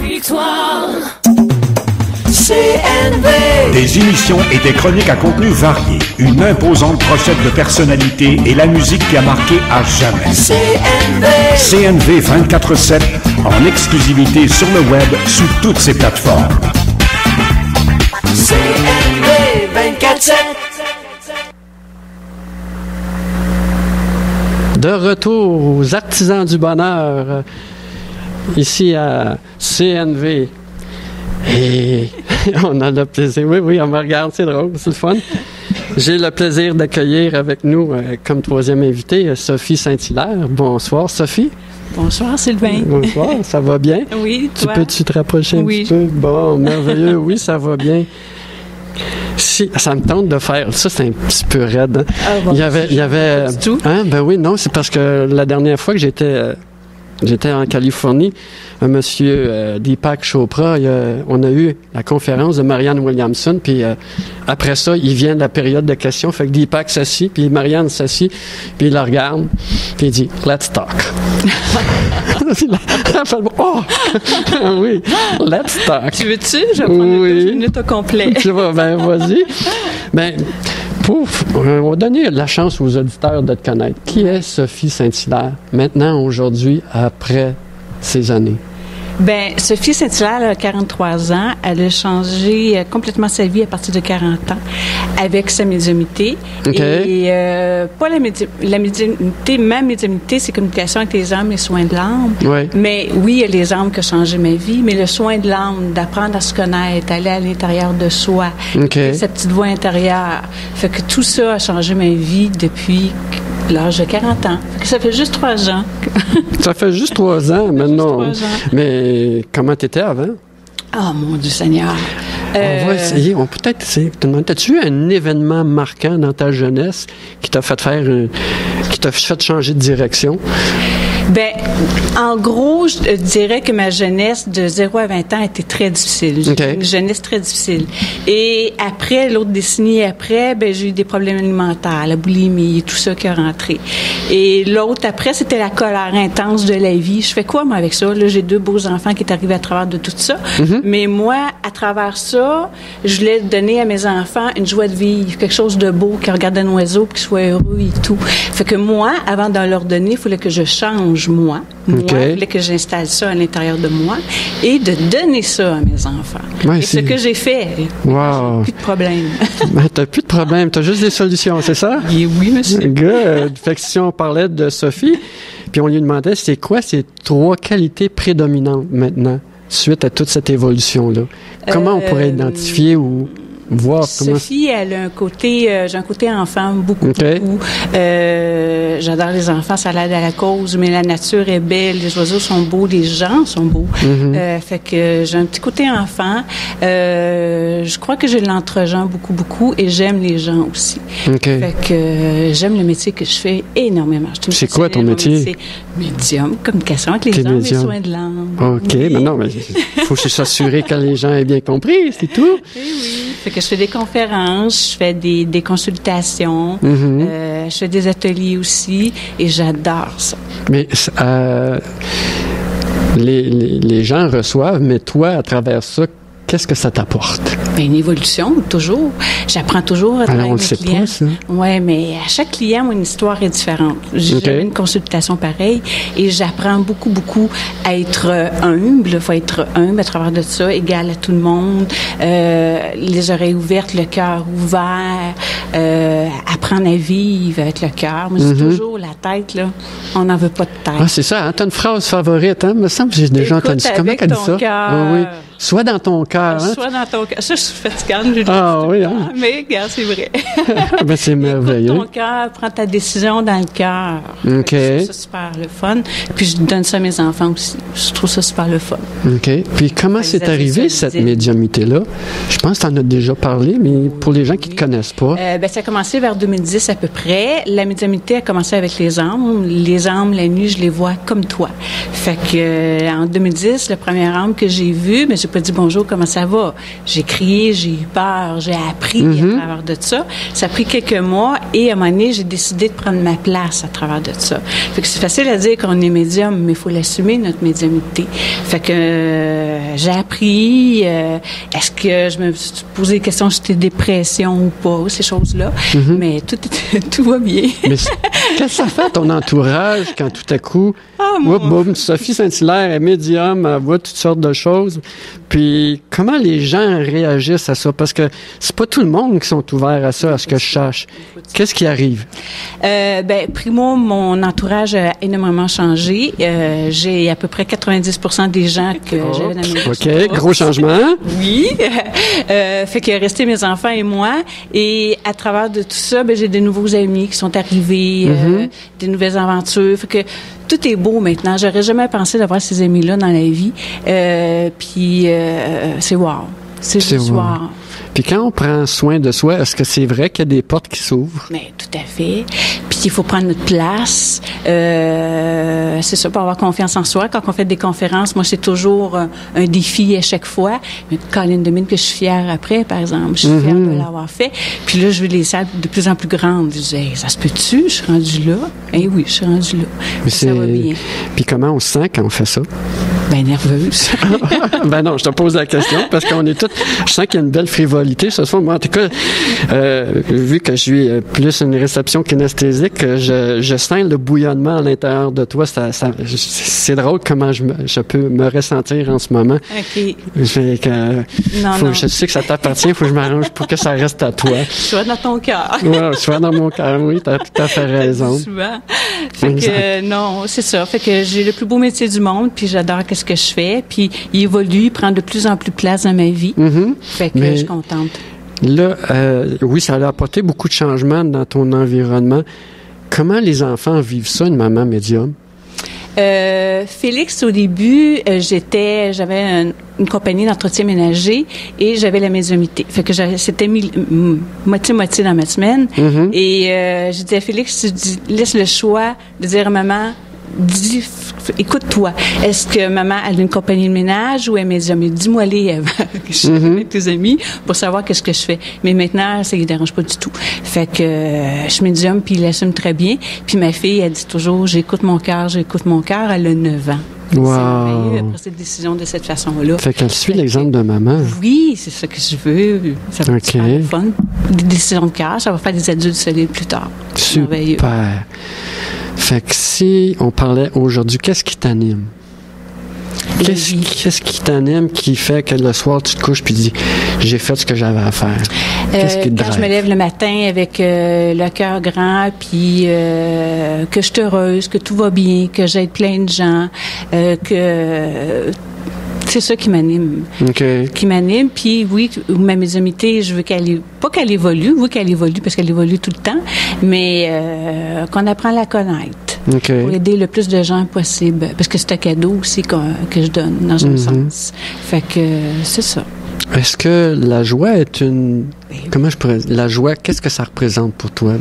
victoire. CNV. Des émissions et des chroniques à contenu varié, une imposante brochette de personnalités et la musique qui a marqué à jamais. CNV 24/7, en exclusivité sur le web, sous toutes ses plateformes. CNV 24/7. De retour aux artisans du bonheur, ici à CNV. Et on a le plaisir, oui, on me regarde, c'est drôle, c'est le fun. J'ai le plaisir d'accueillir avec nous, comme troisième invitée, Sophie Saint-Hilaire. Bonsoir, Sophie. Bonsoir, Sylvain. Bonsoir, ça va bien? Oui, toi? Peux-tu te rapprocher un petit peu? Bon, merveilleux, oui, ça va bien. Si, ça me tente de faire. Ça, c'est un petit peu raide. Hein? Ah, bon, il y avait. Du tout? Hein? Ben oui, non, c'est parce que la dernière fois que j'étais en Californie, monsieur Deepak Chopra, on a eu la conférence de Marianne Williamson, puis après ça, il vient de la période de questions, fait que Deepak s'assit, puis Marianne s'assit, puis il la regarde, puis il dit « Let's talk ». Oh! Oui, let's talk. Tu veux-tu? Je vais prendre 2 minutes au complet. Ben, vas-y. Ben, on va donner la chance aux auditeurs de te connaître. Qui est Sophie Saint-Hilaire, maintenant, aujourd'hui, après ces années? Ben, Sophie Saint-Hilaire a 43 ans. Elle a changé complètement sa vie à partir de 40 ans avec sa médiumnité. Okay. Et pas la médiumnité, ma médiumnité, c'est communication avec les âmes et soins de l'âme. Oui. Mais oui, il y a les âmes qui ont changé ma vie, mais le soin de l'âme, d'apprendre à se connaître, aller à l'intérieur de soi, Okay. sa petite voix intérieure, fait que tout ça a changé ma vie depuis l'âge de 40 ans. Fait que ça fait juste 3 ans. Ça fait juste 3 ans maintenant. Mais comment t'étais avant? Oh mon Dieu Seigneur! On va essayer, on peut peut-être essayer. T'as-tu eu un événement marquant dans ta jeunesse qui t'a fait changer de direction? Ben, en gros, je dirais que ma jeunesse de 0 à 20 ans était très difficile. J'ai eu une jeunesse très difficile. Et après, l'autre décennie après, ben, j'ai eu des problèmes alimentaires, la boulimie et tout ça qui est rentré. Et l'autre après, c'était la colère intense de la vie. Je fais quoi, moi, avec ça? Là, j'ai 2 beaux enfants qui est arrivé à travers de tout ça. Mm-hmm. Mais moi, à travers ça, je voulais donner à mes enfants une joie de vivre, quelque chose de beau, qui regarde un oiseau, puis qui soit heureux et tout. Fait que moi, avant de leur donner, il fallait que je change moi. Il fallait que j'installe ça à l'intérieur de moi et de donner ça à mes enfants. Ouais, et ce que j'ai fait. Wow. Plus de problème. Ben, t'as plus de problème, t'as juste des solutions, c'est ça? Oui, monsieur. Good. Fait que si on parlait de Sophie, puis on lui demandait c'est quoi ces 3 qualités prédominantes maintenant, suite à toute cette évolution-là? Comment on pourrait identifier ou voir comment... Sophie, elle a un côté, j'ai un côté enfant, beaucoup. J'adore les enfants, ça l'aide à la cause, mais la nature est belle, les oiseaux sont beaux, les gens sont beaux. Mm-hmm. Fait que j'ai un petit côté enfant. Je crois que j'ai l'entre-gens beaucoup, et j'aime les gens aussi. Fait que j'aime le métier que je fais énormément. C'est quoi ton métier? Médium, communication avec les âmes et soins de l'âme. OK, mais non, mais il faut s'assurer que les gens aient bien compris, c'est tout. Oui. Fait que je fais des conférences, je fais des consultations, je fais des ateliers aussi, et j'adore ça. Mais les gens reçoivent, mais toi, à travers ça, qu'est-ce que ça t'apporte? Bien, une évolution, toujours. J'apprends toujours à travers mes clients. Pas, ça. Oui, mais à chaque client, mon histoire est différente. J'ai jamais une consultation pareille et j'apprends beaucoup à être humble. Il faut être humble à travers de ça, égal à tout le monde. Les oreilles ouvertes, le cœur ouvert. Apprendre à vivre avec le cœur. Moi, c'est toujours la tête, là. On n'en veut pas de tête. Ah, c'est ça. Hein? T'as une phrase favorite, hein? Il me semble que j'ai déjà entendu ça. Comment elle dit ça? Ah, oui. Soit dans ton cœur. Hein? Soit dans ton cœur. Ça, je suis fatigante. Oui, hein? Mais, regarde, c'est vrai. Ben, c'est merveilleux. Écoute ton cœur, prends ta décision dans le cœur. OK. Je trouve ça super le fun. Puis, je donne ça à mes enfants aussi. Je trouve ça super le fun. OK. Puis, comment c'est arrivé, cette médiumnité-là? Je pense que tu en as déjà parlé, mais pour les gens qui ne te connaissent pas. Ça a commencé vers 2010 à peu près. La médiumnité a commencé avec les âmes. Les âmes, la nuit, je les vois comme toi. Fait que, en 2010, le premier âme que j'ai vu, mais j'ai pas dit bonjour, comment ça va. J'ai crié, j'ai eu peur, j'ai appris à travers de ça. Ça a pris quelques mois et à un moment donné, j'ai décidé de prendre ma place à travers de ça. Fait que c'est facile à dire qu'on est médium, mais il faut l'assumer, notre médiumnité. Fait que j'ai appris, est-ce que je me suis posé des questions si c'était dépression ou pas, ces choses-là. Mais tout va bien. Mais qu'est-ce que ça fait à ton entourage quand tout à coup, boum, Sophie Saint-Hilaire est médium, elle voit toutes sortes de choses. Puis comment les gens réagissent à ça? Parce que c'est pas tout le monde qui sont ouverts à ça, à ce que je sache. Qu'est-ce qui arrive? Primo, mon entourage a énormément changé. J'ai à peu près 90% des gens que j'avais dans mes OK, gros changement. Oui. Fait qu'il est resté mes enfants et moi. Et à travers de tout ça, j'ai de nouveaux amis qui sont arrivés, des nouvelles aventures. Fait que tout est beau maintenant. J'aurais jamais pensé d'avoir ces amis-là dans la vie. Puis c'est wow. C'est juste wow. Puis quand on prend soin de soi, est-ce que c'est vrai qu'il y a des portes qui s'ouvrent? Mais tout à fait. Puis il faut prendre notre place. C'est ça, pour avoir confiance en soi. Quand on fait des conférences, moi, c'est toujours un défi à chaque fois. Mais Colline Domine, que je suis fière après, par exemple. Je suis fière de l'avoir fait. Puis là, je veux les salles de plus en plus grandes. Je dis, hey, ça se peut-tu? Je suis rendue là. Eh oui, je suis rendue là. Mais ça va bien. Puis comment on se sent quand on fait ça? Ben nerveuse. Ben non, je te pose la question parce qu'on est tous... Je sens qu'il y a une belle frivolité ce soir. Moi, en tout cas, vu que je suis plus une réception kinesthésique, je sens le bouillonnement à l'intérieur de toi. C'est drôle comment je peux me ressentir en ce moment. OK. Je sais que ça t'appartient, il faut que je m'arrange pour que ça reste à toi. Soit dans ton cœur. Oui, soit dans mon cœur, oui, t'as tout à fait raison. Souvent. Fait que, non, c'est ça. Fait que j'ai le plus beau métier du monde, puis j'adore ce que je fais, puis il évolue, il prend de plus en plus de place dans ma vie. Fait que je suis contente. Là, oui, ça a apporté beaucoup de changements dans ton environnement. Comment les enfants vivent ça, une maman médium? Félix, au début, j'avais une compagnie d'entretien ménager et j'avais la médiumité. Fait que c'était moitié-moitié dans ma semaine. Et j'ai dit à Félix, laisse le choix de dire à maman, écoute-toi. Est-ce que maman a une compagnie de ménage ou est médium? Dis-moi-les avant que je suis avec tes amis pour savoir qu'est-ce que je fais. Mais maintenant, ça ne les dérange pas du tout. Fait que je suis médium puis il l'assume très bien. Puis ma fille, elle dit toujours, j'écoute mon cœur. Elle a 9 ans. Wow. C'est merveilleux après cette décision de cette façon-là. Fait qu'elle suit l'exemple de maman. Oui, c'est ça que je veux. Ça va être super fun. Des décisions de cœur, ça va faire des adultes solides plus tard. Super. Fait que si on parlait aujourd'hui, qu'est-ce qui t'anime? Qu'est-ce qui t'anime, qui fait que le soir, tu te couches puis dis, j'ai fait ce que j'avais à faire? Qu'est-ce qui te drive? Quand je me lève le matin avec le cœur grand, puis que je suis heureuse, que tout va bien, que j'aide plein de gens, c'est ça qui m'anime. Qui m'anime. Puis oui, ma médiumité, je veux pas qu'elle évolue, oui qu'elle évolue parce qu'elle évolue tout le temps, mais qu'on apprend à la connaître. Pour aider le plus de gens possible. Parce que c'est un cadeau aussi que je donne, dans un sens. Fait que c'est ça. Est-ce que la joie est une... Comment je pourrais... La joie, qu'est-ce que ça représente pour toi?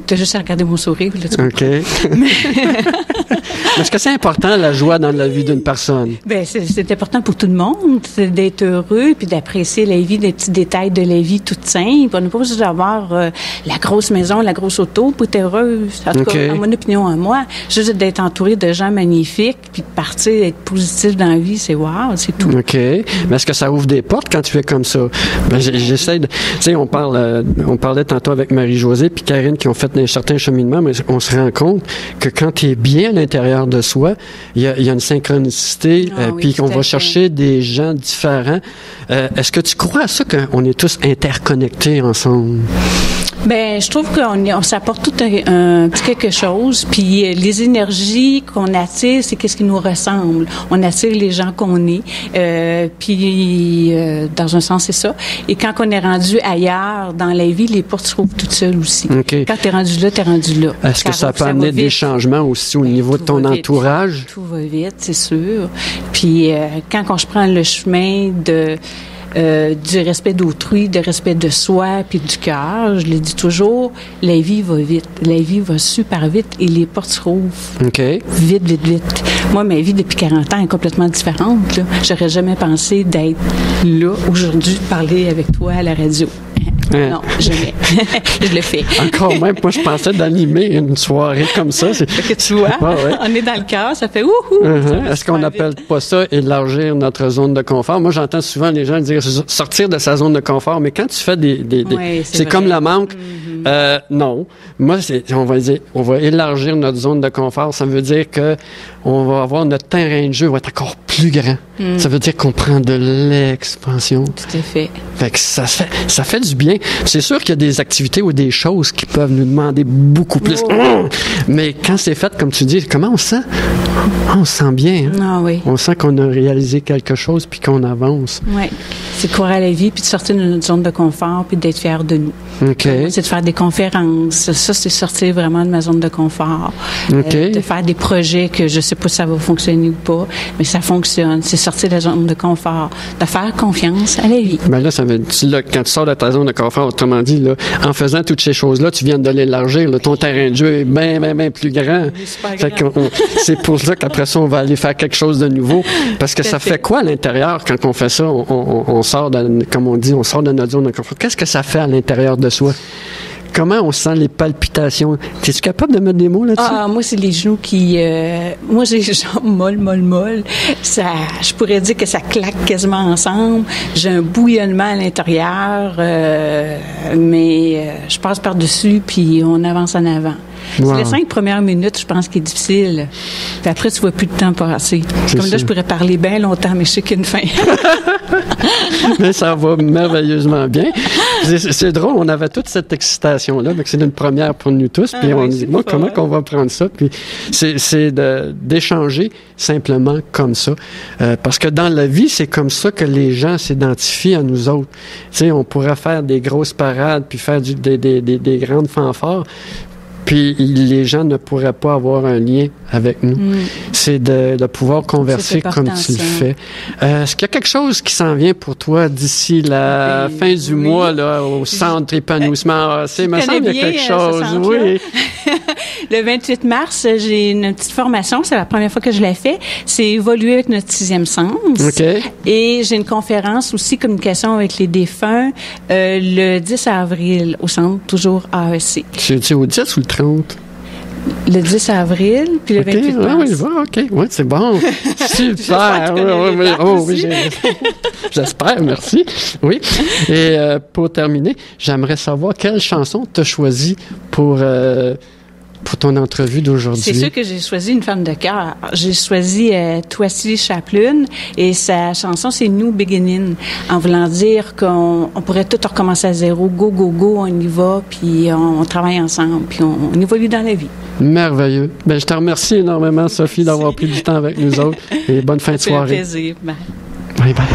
T'as juste à regarder mon sourire. Là, tu OK. Est-ce que c'est important, la joie, dans la vie d'une personne? Bien, c'est important pour tout le monde, d'être heureux puis d'apprécier la vie, des petits détails de la vie toute simple. On n'a pas besoin d'avoir la grosse maison, la grosse auto pour être heureux. En tout cas, en mon opinion, à moi, juste d'être entouré de gens magnifiques puis de partir, d'être positif dans la vie, c'est wow, c'est tout. OK. Mais est-ce que ça ouvre des portes quand tu fais comme ça? Ben, j'essaie de... Tu sais, on parlait tantôt avec Marie-Josée puis Karine qui ont fait un certain cheminement, mais on se rend compte que quand tu es bien à l'intérieur de soi, il y a une synchronicité, puis qu'on va chercher des gens différents. Est-ce que tu crois à ça qu'on est tous interconnectés ensemble? Ben, je trouve qu'on s'apporte tout un petit quelque chose, puis les énergies qu'on attire, c'est qu'est-ce qui nous ressemble. On attire les gens qu'on est, puis dans un sens, c'est ça. Et quand on est rendu ailleurs dans la vie, les portes se trouvent toutes seules aussi. Okay. Quand t'es rendu là, t'es rendu là. Est-ce que ça peut amener des changements aussi au niveau de ton entourage? Tout va vite, c'est sûr. Puis quand je prends le chemin de du respect d'autrui, du respect de soi, puis du cœur. Je le dis toujours, la vie va vite. La vie va super vite et les portes se rouvrent. OK. Vite, vite, vite. Moi, ma vie depuis 40 ans est complètement différente. Là. J'aurais jamais pensé d'être là aujourd'hui, de parler avec toi à la radio. Non, jamais. Je le fais. Encore même, moi, je pensais d'animer une soirée comme ça. Fait que tu vois, on est dans le cœur, ça fait wouhou! Est-ce qu'on n'appelle pas ça élargir notre zone de confort? Moi, j'entends souvent les gens dire sortir de sa zone de confort, mais quand tu fais c'est comme la manque. Non. Moi, on va élargir notre zone de confort. Ça veut dire que on va avoir notre terrain de jeu va être encore plus grand. Ça veut dire qu'on prend de l'expansion. Tout à fait. Fait que ça fait du bien. C'est sûr qu'il y a des activités ou des choses qui peuvent nous demander beaucoup plus. Mais quand c'est fait, comme tu dis, comment on se sent? On se sent bien. Hein? Ah oui. On sent qu'on a réalisé quelque chose puis qu'on avance. Oui. C'est de croire à la vie puis de sortir de notre zone de confort puis d'être fier de nous. OK. C'est de faire des conférences. Ça, c'est sortir vraiment de ma zone de confort. OK. De faire des projets que je sais pas si ça va fonctionner ou pas, mais ça fonctionne. C'est sortir de la zone de confort. De faire confiance à la vie. Ben là, ça veut dire, quand tu sors de ta zone de confort, autrement dit, là, en faisant toutes ces choses-là, tu viens de l'élargir. Là, ton terrain de jeu est bien plus grand. C'est pour ça qu'après ça, on va aller faire quelque chose de nouveau. Parce que ça fait quoi à l'intérieur quand on fait ça? On sort comme on dit, on sort de notre zone de confort. Qu'est-ce que ça fait à l'intérieur de soi? Comment on sent les palpitations? Es-tu capable de mettre des mots là-dessus? Ah, moi, c'est les genoux qui... moi, j'ai les jambes molles. Ça, je pourrais dire que ça claque quasiment ensemble. J'ai un bouillonnement à l'intérieur, mais je passe par-dessus, puis on avance en avant. Wow. C'est les 5 premières minutes, je pense, qui est difficile. Puis après, tu vois plus de temps passer. Comme là, je pourrais parler bien longtemps, mais je sais qu'il y a une fin. Mais ça va merveilleusement bien. C'est drôle, on avait toute cette excitation-là, mais c'est une première pour nous tous. Puis on dit, moi, comment qu'on va prendre ça? Puis c'est d'échanger simplement comme ça. Parce que dans la vie, c'est comme ça que les gens s'identifient à nous autres. Tu sais, on pourrait faire des grosses parades, puis faire des grandes fanfares. Puis les gens ne pourraient pas avoir un lien avec nous. C'est de pouvoir converser comme tu le fais. Est-ce qu'il y a quelque chose qui s'en vient pour toi d'ici la fin du mois là, au centre épanouissement? Il me semble qu'il y a quelque chose. Oui. Le 28 mars, j'ai une petite formation. C'est la première fois que je la fais. C'est évoluer avec notre 6e sens. Okay. Et j'ai une conférence aussi, communication avec les défunts, le 10 avril au centre, toujours AEC. C'est au 10 ou le 30? Le 10 avril, puis le 28 mars. Oui, OK. Oui, c'est bon. Super. Oui, j'espère, merci. Oui. Et pour terminer, j'aimerais savoir quelle chanson tu as choisie pour ton entrevue d'aujourd'hui. C'est sûr que j'ai choisi une femme de cœur. J'ai choisi Tracy Chapman et sa chanson, c'est New Beginning, en voulant dire qu'on pourrait tout recommencer à zéro. Go, on y va, puis on travaille ensemble, puis on évolue dans la vie. Merveilleux. Ben, je te remercie énormément, Sophie, d'avoir pris du temps avec nous autres. Et bonne fin de soirée. Ça fait plaisir. Bye. Bye.